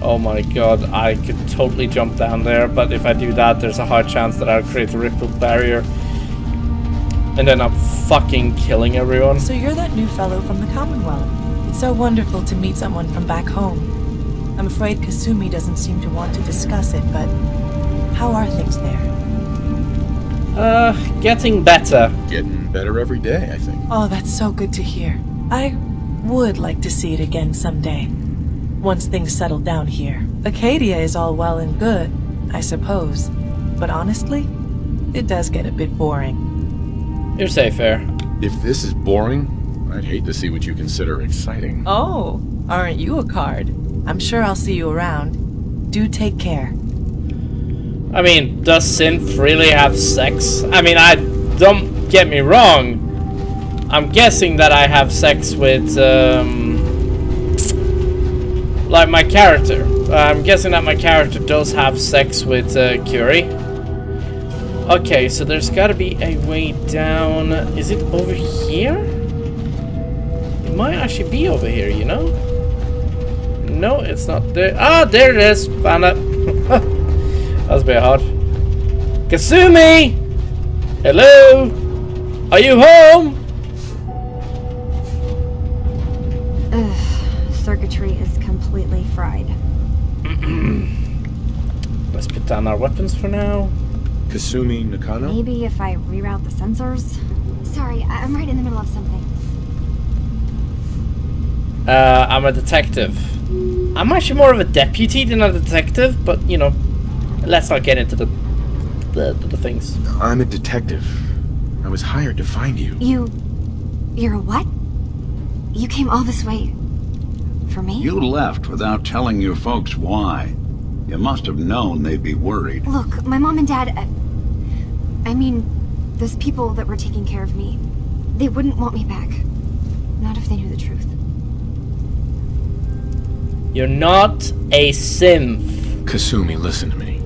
Oh my god, I could totally jump down there, but if I do that, there's a high chance that I'll create a ripple barrier. And then I'm fucking killing everyone. So you're that new fellow from the Commonwealth. It's so wonderful to meet someone from back home. I'm afraid Kasumi doesn't seem to want to discuss it, but how are things there? Getting better. Getting better every day, I think. Oh, that's so good to hear. I would like to see it again someday. Once things settle down here. Acadia is all well and good, I suppose. But honestly, it does get a bit boring. You're safe, Fair. If this is boring, I'd hate to see what you consider exciting. Oh, aren't you a card? I'm sure I'll see you around. Do take care. I mean, does synth really have sex? I mean, don't get me wrong. I'm guessing that I have sex with, like my character. I'm guessing that my character does have sex with Curie. Okay, so there's gotta be a way down. Is it over here? It might actually be over here, you know? No, it's not there. Ah, there it is. Found it. That was a bit hard. Kasumi! Hello? Are you home? Ugh, circuitry is completely fried. Let's put down our weapons for now. Kasumi Nakano? Maybe if I reroute the sensors? Sorry, I'm right in the middle of something. I'm a detective. I'm actually more of a deputy than a detective, but you know, let's not get into the things. I'm a detective. I was hired to find you. You're a what? You came all this way for me? You left without telling your folks why. You must have known they'd be worried. Look, my mom and dad, I mean, those people that were taking care of me, they wouldn't want me back. Not if they knew the truth. You're not a synth. Kasumi, listen to me.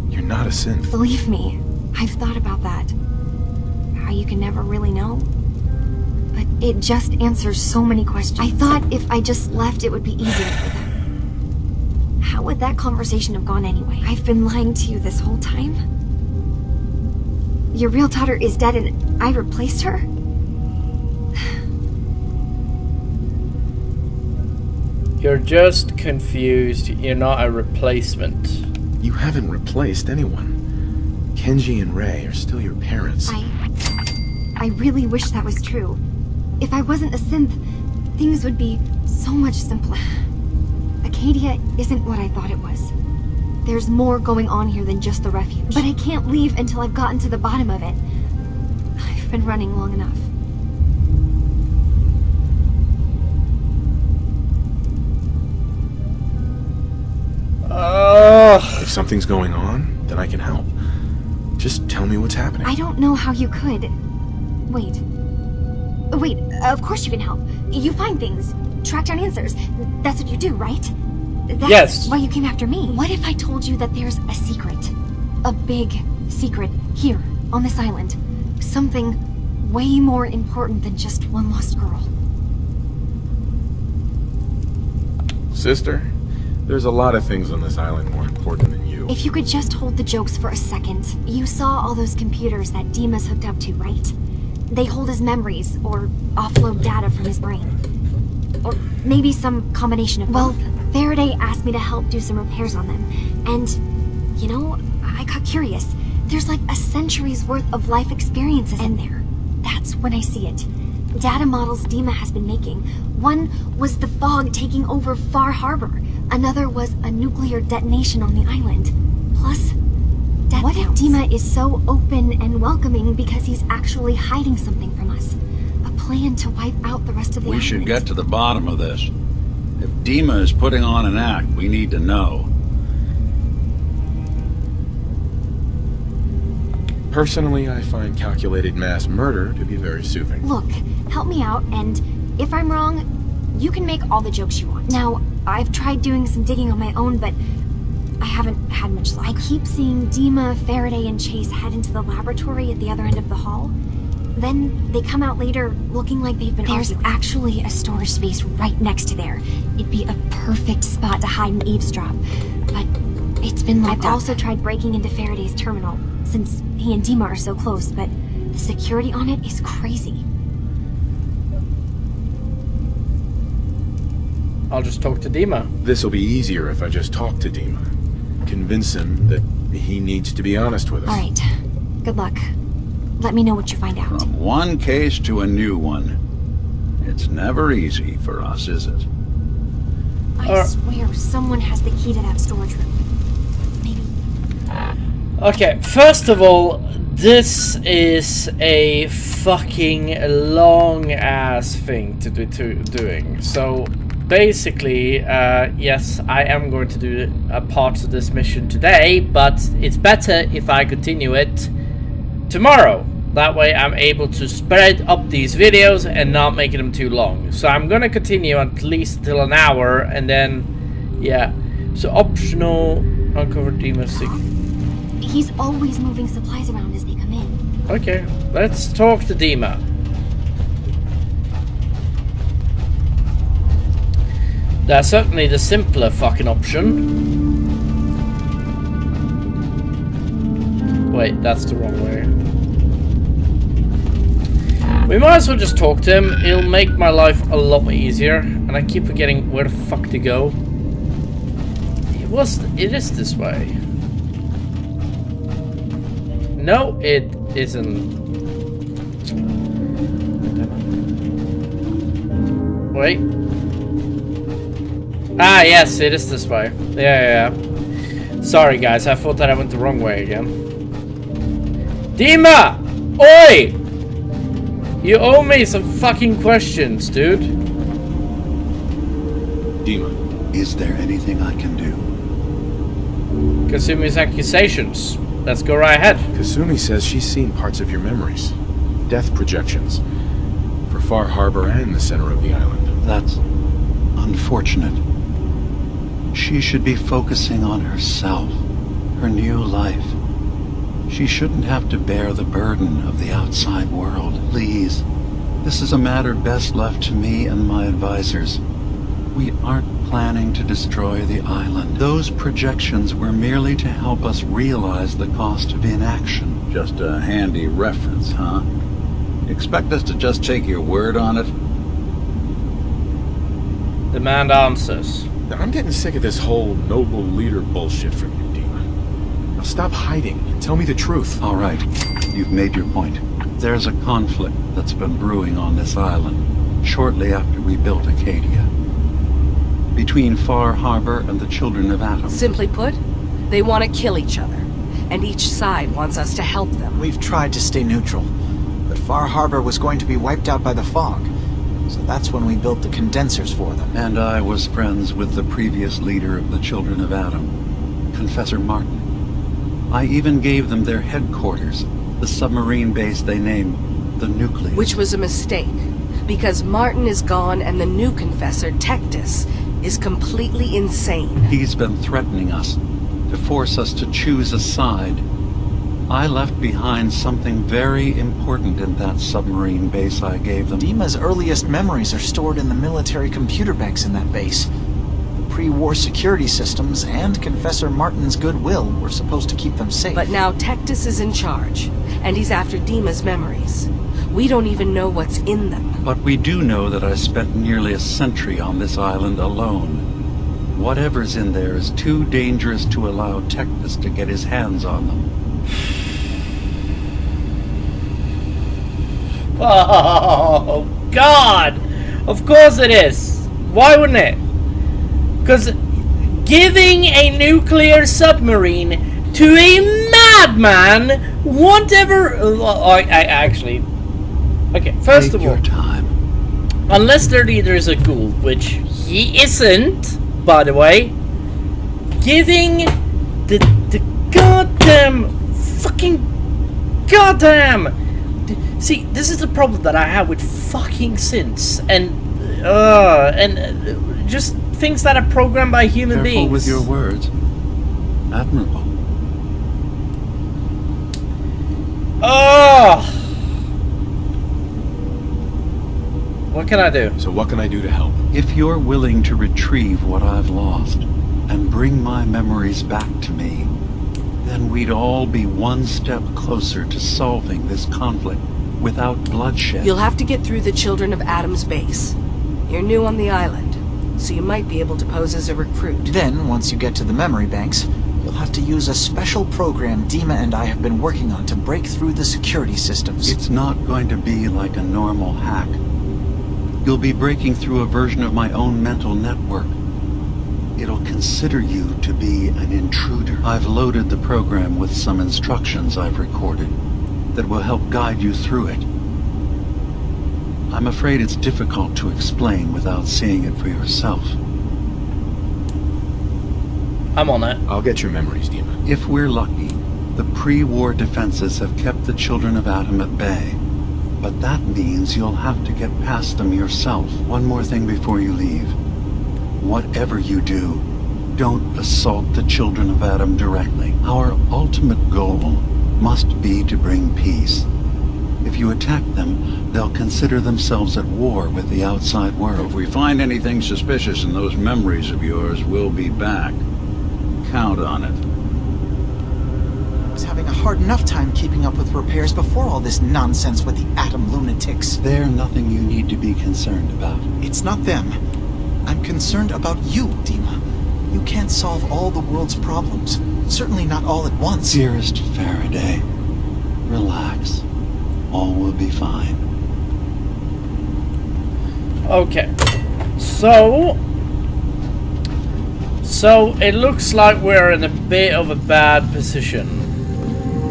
You're not a synth. Believe me, I've thought about that. How you can never really know. But it just answers so many questions. I thought if I just left, it would be easier for them. How would that conversation have gone anyway? I've been lying to you this whole time? Your real daughter is dead and I replaced her? You're just confused. You're not a replacement. You haven't replaced anyone. Kenji and Rei are still your parents. I really wish that was true. If I wasn't a synth, things would be so much simpler. Acadia isn't what I thought it was. There's more going on here than just the refuge. But I can't leave until I've gotten to the bottom of it. I've been running long enough. If something's going on, then I can help. Just tell me what's happening. I don't know how you could. Wait. Wait, of course you can help. You find things, track down answers. That's what you do, right? That's Yes. why you came after me. What if I told you that there's a secret? A big secret here, on this island. Something way more important than just one lost girl. Sister, there's a lot of things on this island more important than you. If you could just hold the jokes for a second. You saw all those computers that Dima's hooked up to, right? They hold his memories, or offload data from his brain. Or maybe some combination of both. Well, Faraday asked me to help do some repairs on them. And, you know, I got curious. There's like a century's worth of life experiences in there. That's when I see it. Data models Dima has been making. One was the fog taking over Far Harbor. Another was a nuclear detonation on the island. Plus, death What counts. If Dima is so open and welcoming because he's actually hiding something from us? A plan to wipe out the rest of the island? We should get to the bottom of this. If Dima is putting on an act, we need to know. Personally, I find calculated mass murder to be very soothing. Look, help me out, and if I'm wrong, you can make all the jokes you want. Now, I've tried doing some digging on my own, but I haven't had much luck. I keep seeing Dima, Faraday, and Chase head into the laboratory at the other end of the hall. Then they come out later looking like they've been arguing. There's actually a storage space right next to there. It'd be a perfect spot to hide and eavesdrop, but it's been locked up. I've also tried breaking into Faraday's terminal, since he and Dima are so close, but the security on it is crazy. I'll just talk to Dima. This'll be easier if I just talk to Dima. Convince him that he needs to be honest with us. Alright. Good luck. Let me know what you find out. From one case to a new one. It's never easy for us, is it? I swear someone has the key to that storage room. Maybe. Okay, first of all, this is a fucking long-ass thing to be doing. So, basically, yes, I am going to do a part of this mission today, but it's better if I continue it tomorrow. That way I'm able to spread up these videos and not making them too long. So I'm gonna continue at least till an hour, and then, yeah. So optional, uncover Dima's secret. He's always moving supplies around as they come in. Okay, let's talk to Dima. That's certainly the simpler fucking option. Wait, that's the wrong way. We might as well just talk to him. It'll make my life a lot easier. And I keep forgetting where the fuck to go. It is this way. No, it isn't. Wait. Ah, yes, it is this way. Yeah. Sorry, guys. I thought that I went the wrong way again. Dima! Oi! You owe me some fucking questions, dude. Dima. Is there anything I can do? Kasumi's accusations. Let's go right ahead. Kasumi says she's seen parts of your memories. Death projections. For Far Harbor and the center of the island. That's unfortunate. She should be focusing on herself, her new life. She shouldn't have to bear the burden of the outside world. Please, this is a matter best left to me and my advisors. We aren't planning to destroy the island. Those projections were merely to help us realize the cost of inaction. Just a handy reference, huh? Expect us to just take your word on it? Demand answers. Now, I'm getting sick of this whole noble leader bullshit from you, Dima. Now stop hiding and tell me the truth. All right, you've made your point. There's a conflict that's been brewing on this island shortly after we built Acadia. Between Far Harbor and the Children of Atom. Simply put, they want to kill each other, and each side wants us to help them. We've tried to stay neutral, but Far Harbor was going to be wiped out by the fog, so that's when we built the condensers for them. And I was friends with the previous leader of the Children of Atom, Confessor Martin. I even gave them their headquarters, the submarine base they named the nucleus. Which was a mistake, because Martin is gone and the new confessor, Tectus, is completely insane. He's been threatening us, to force us to choose a side. I left behind something very important in that submarine base I gave them. Dima's earliest memories are stored in the military computer banks in that base. The pre-war security systems and Confessor Martin's goodwill were supposed to keep them safe. But now Tectus is in charge, and he's after Dima's memories. We don't even know what's in them. But we do know that I spent nearly a century on this island alone. Whatever's in there is too dangerous to allow Tectus to get his hands on them. Oh, God! Of course it is. Why wouldn't it? Because giving a nuclear submarine to a madman won't ever... I actually... Okay, first of all... Take your time. Unless their leader is a ghoul, which he isn't, by the way, giving the goddamn... fucking goddamn... See, this is the problem that I have with fucking synths and just things that are programmed by human beings. Careful with your words. Admirable. Oh! What can I do? So what can I do to help? If you're willing to retrieve what I've lost and bring my memories back to me, then we'd all be one step closer to solving this conflict without bloodshed. You'll have to get through the Children of Adam's base. You're new on the island, so you might be able to pose as a recruit. Then, once you get to the memory banks, you'll have to use a special program Dima and I have been working on to break through the security systems. It's not going to be like a normal hack. You'll be breaking through a version of my own mental network. It'll consider you to be an intruder. I've loaded the program with some instructions I've recorded that will help guide you through it. I'm afraid it's difficult to explain without seeing it for yourself. I'm on it. I'll get your memories, Dima. If we're lucky, the pre-war defenses have kept the Children of Adam at bay. But that means you'll have to get past them yourself. One more thing before you leave. Whatever you do, don't assault the Children of Adam directly. Our ultimate goal must be to bring peace. If you attack them, they'll consider themselves at war with the outside world. If we find anything suspicious in those memories of yours, we'll be back. Count on it. I was having a hard enough time keeping up with repairs before all this nonsense with the Atom lunatics. They're nothing you need to be concerned about. It's not them. I'm concerned about you, Dima. You can't solve all the world's problems. Certainly not all at once. Dearest Faraday, relax. All will be fine. Okay. So it looks like we're in a bit of a bad position.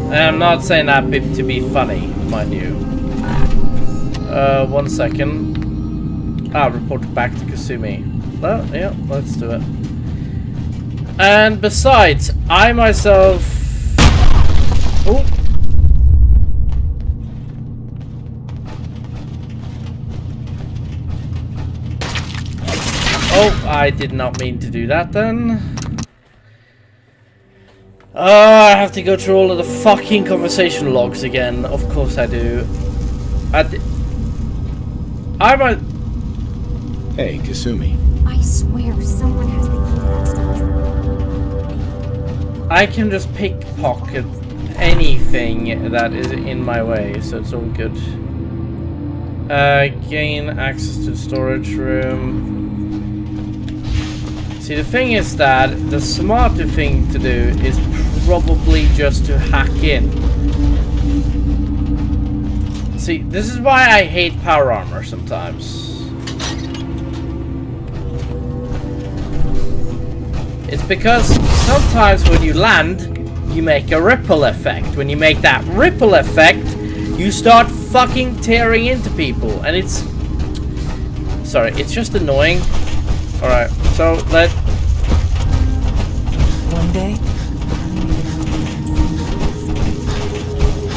And I'm not saying that bit to be funny, mind you. 1 second. Report back to Kasumi. Well, yeah, let's do it. And besides, I myself... Oh. Oh, I did not mean to do that then. Oh, I have to go through all of the fucking conversation logs again. Of course I do. I might... Hey, Kasumi. I swear someone has the key to that statue. I can just pickpocket anything that is in my way, so it's all good. Gain access to the storage room. See, the thing is that the smarter thing to do is probably just to hack in. See, this is why I hate power armor sometimes. It's because sometimes when you land, you make a ripple effect. When you make that ripple effect, you start fucking tearing into people. And it's... Sorry, it's just annoying. Alright, so One day?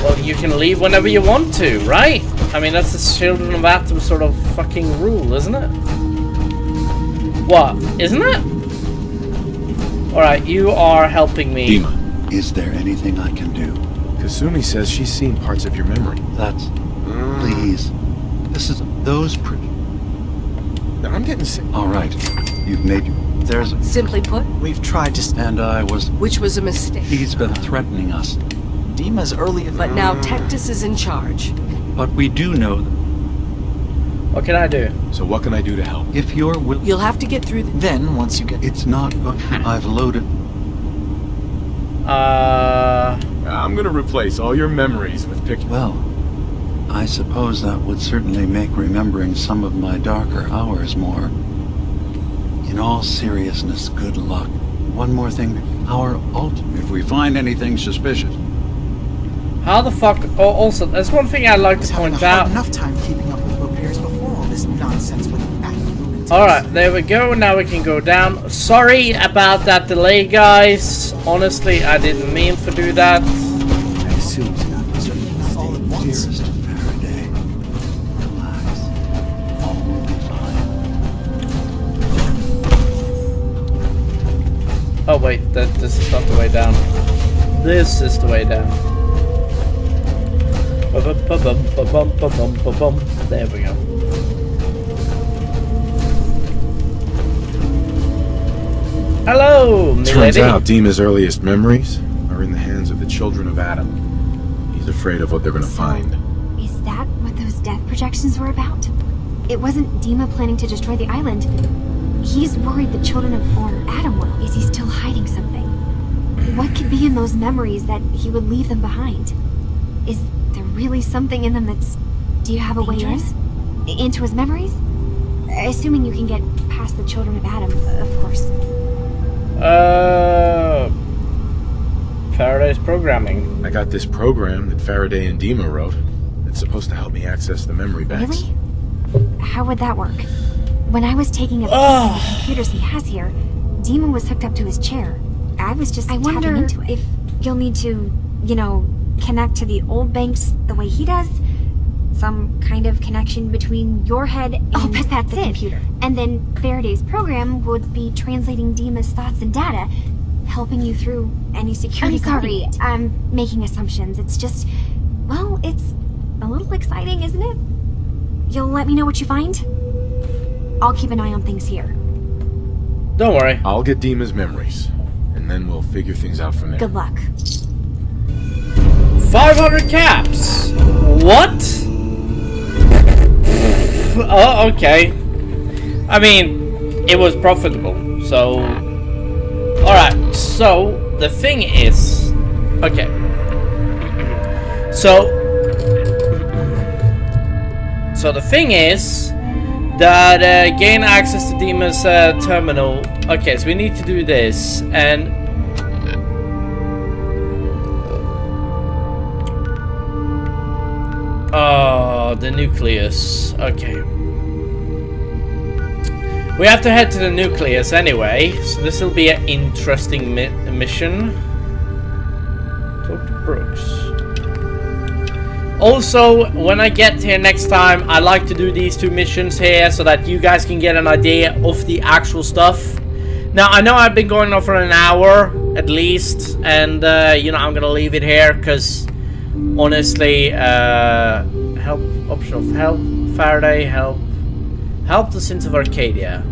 Well, you can leave whenever you want to, right? I mean, that's the Children of Atom sort of fucking rule, isn't it? What? Isn't it? Alright, you are helping me. Dima. Is there anything I can do? Kasumi says she's seen parts of your memory. That's... Please. This is... Those... I'm getting sick. All right. You've made... There's... Simply put, We've tried to... And I was... which was a mistake. He's been threatening us. Dima's early... But now Tectus is in charge. But we do know that What can I do? So what can I do to help? if you're willing... You'll have to get through Then, once you get... It's not... I've loaded... I'm gonna replace all your memories with pictures. Well, I suppose that would certainly make remembering some of my darker hours more. In all seriousness, good luck. One more thing. Our ultimate... If we find anything suspicious... How the fuck... Oh, also, there's one thing I'd like to point out. enough time keeping up with repairs before all this nonsense with Alright, there we go. Now we can go down. Sorry about that delay, guys. Honestly, I didn't mean to do that. I assumed all at once. Dearest Faraday, relax. All will be fine. Oh wait, this is not the way down. This is the way down. There we go. Hello, Turns milady. out Dima's earliest memories are in the hands of the Children of Adam. He's afraid of what they're gonna find. Is that what those death projections were about? It wasn't Dima planning to destroy the island. He's worried the children of Adam will. Is he still hiding something? What could be in those memories that he would leave them behind? Is there really something in them that's... Do you have a way in? Into his memories? Assuming you can get past the children of Adam, of course. Faraday's programming. I got this program that Faraday and Dima wrote. It's supposed to help me access the memory banks. Really? How would that work? When I was taking a peek at the computers he has here, Dima was hooked up to his chair. I was just tapping into it. If you'll need to, you know, connect to the old banks the way he does. Some kind of connection between your head and but that's the computer. And then Faraday's program would be translating Dima's thoughts and data, helping you through any security. I'm sorry, I'm making assumptions. It's just, well, it's a little exciting, isn't it? You'll let me know what you find? I'll keep an eye on things here. Don't worry. I'll get Dima's memories, and then we'll figure things out from there. Good luck. 500 caps! What? Oh, okay. I mean, it was profitable, so... Alright, so, the thing is... Okay. So the thing is... that, gain access to Dima's, terminal... Okay, so we need to do this, and... Oh, the nucleus. Okay. We have to head to the nucleus anyway, so this will be an interesting mission. Talk to Brooks. Also, when I get here next time, I like to do these two missions here so that you guys can get an idea of the actual stuff. Now, I know I've been going on for an hour at least, and you know, I'm gonna leave it here because honestly, help, option of help, Faraday, help the Sins of Arcadia.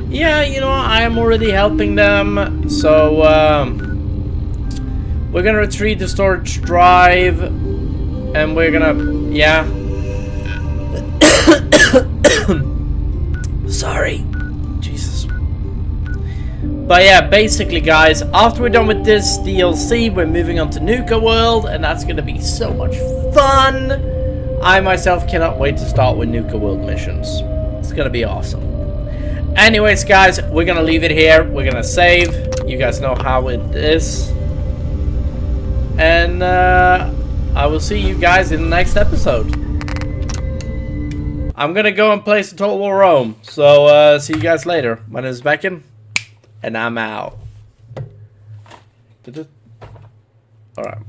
Yeah, you know, I am already helping them, so we're gonna retrieve the storage drive, and we're gonna, yeah. Sorry, Jesus. But yeah, basically, guys, after we're done with this DLC, we're moving on to Nuka World, and that's gonna be so much fun. I myself cannot wait to start with Nuka World missions. It's gonna be awesome. Anyways, guys, we're gonna leave it here. We're gonna save. You guys know how it is. And I will see you guys in the next episode. I'm gonna go and play some Total War Rome. So see you guys later. My name is Becken, and I'm out. Alright.